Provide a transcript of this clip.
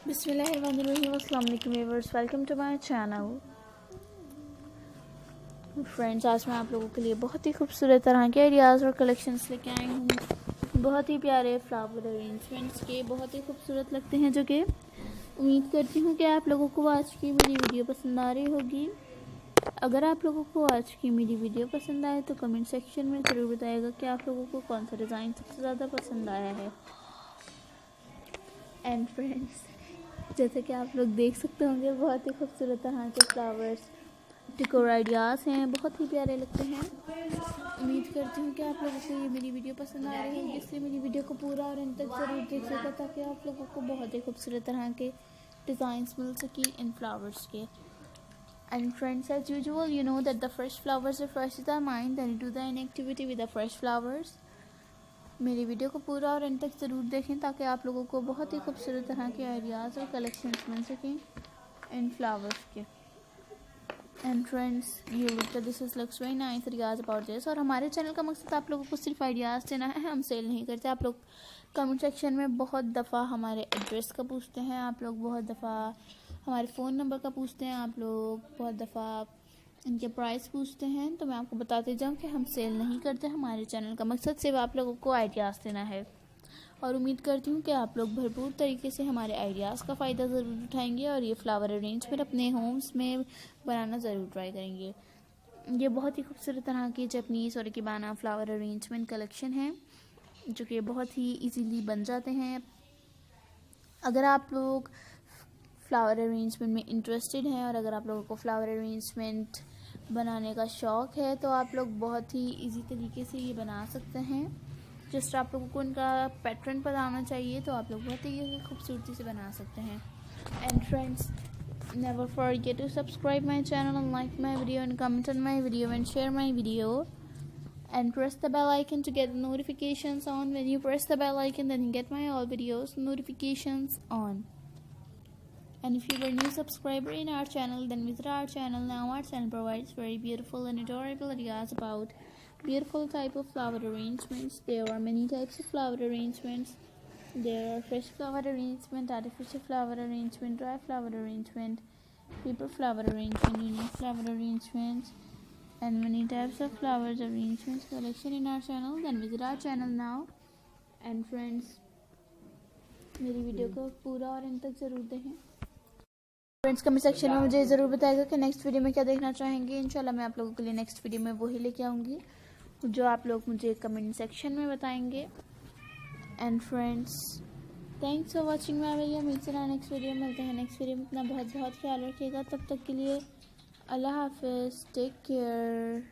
बिस्मिल्लाहिर्रहमानिर्रहीम, अस्सलाम वालेकुम viewers, welcome to my channel. Friends, आज मैं आप लोगों के लिए बहुत ही खूबसूरत तरह के आइडियाज़ और कलेक्शंस लेके आई हूँ। बहुत ही प्यारे फ्लावर अरेंजमेंट्स के बहुत ही खूबसूरत लगते हैं, जो कि उम्मीद करती हूँ कि आप लोगों को आज की मेरी वीडियो पसंद आ रही होगी। अगर आप लोगों को आज की मेरी वीडियो पसंद आए तो कमेंट सेक्शन में ज़रूर बताइएगा कि आप लोगों को कौन सा डिज़ाइन सबसे ज़्यादा पसंद आया है। एंड फ्रेंड्स, जैसे कि आप लोग देख सकते होंगे, बहुत ही खूबसूरत तरह के फ्लावर्स डेकोर आइडियाज़ हैं, बहुत ही प्यारे लगते हैं। उम्मीद करती हूँ कि आप लोगों को ये मेरी वीडियो पसंद आ रही है, इसलिए मेरी वीडियो को पूरा और अंत तक ज़रूर देखिएगा ताकि आप लोगों को बहुत ही खूबसूरत तरह के डिज़ाइंस मिल सकें इन फ्लावर्स के। And friends, as usual, you know that the fresh flowers refreshes our mind and do the activity with the fresh flowers. मेरी वीडियो को पूरा और अंत तक ज़रूर देखें ताकि आप लोगों को बहुत ही खूबसूरत तरह के आइडियाज़ और कलेक्शंस मिल सकें इन फ्लावर्स के। And friends, you look that this looks very nice ideas about this. और हमारे चैनल का मकसद आप लोगों को सिर्फ आइडियाज़ देना है, हम सेल नहीं करते। आप लोग कमेंट सेक्शन में बहुत दफ़ा हमारे एड्रेस का पूछते हैं, आप लोग बहुत दफ़ा हमारे फ़ोन नंबर का पूछते हैं, आप लोग बहुत दफ़ा इनके प्राइस पूछते हैं। तो मैं आपको बताते जाऊँ कि हम सेल नहीं करते, हमारे चैनल का मकसद सिर्फ आप लोगों को आइडियाज़ देना है। और उम्मीद करती हूँ कि आप लोग भरपूर तरीके से हमारे आइडियाज़ का फ़ायदा ज़रूर उठाएंगे और ये फ्लावर अरेंजमेंट अपने होम्स में बनाना ज़रूर ट्राई करेंगे। ये बहुत ही खूबसूरत तरह की जापानीज़ और इकिबाना फ्लावर अरेंजमेंट कलेक्शन है, जो कि बहुत ही इजीली बन जाते हैं। अगर आप लोग फ्लावर अरेंजमेंट में इंटरेस्टेड हैं और अगर आप लोगों को फ्लावर अरेंजमेंट बनाने का शौक़ है तो आप लोग बहुत ही इजी तरीके से ये बना सकते हैं। जस्ट आप लोगों को इनका पैटर्न पता होना चाहिए तो आप लोग बहुत ही खूबसूरती से बना सकते हैं। And friends, never forget to subscribe my channel and like my video and comment on my video and share my video and press the bell icon to get the notifications on. When you press the bell icon, then you get my all videos notifications on. And if you are a new subscriber in our channel, then visit our channel now. Our channel provides very beautiful and adorable ideas about beautiful type of flower arrangements. There are many types of flower arrangements. There are fresh flower arrangement, artificial flower arrangement, dry flower arrangement, paper flower arrangement, unique flower arrangements, and many types of flowers arrangements collection in our channel. Then visit our channel now. And friends, मेरी video को पूरा और अंत तक ज़रूर देखें। Friends, comment section में मुझे ज़रूर बताएगा कि नेक्स्ट वीडियो में क्या देखना चाहेंगे। इंशाल्लाह मैं आप लोगों के लिए नेक्स्ट वीडियो में वही लेके आऊँगी जो आप लोग मुझे कमेंट सेक्शन में बताएंगे। And friends, thanks for watching my video. मिलते हैं नेक्स्ट वीडियो में, मिलते हैं नेक्स्ट वीडियो में। अपना बहुत बहुत ख्याल रखिएगा। तब तक के लिए अल्लाह हाफिज़, टेक केयर।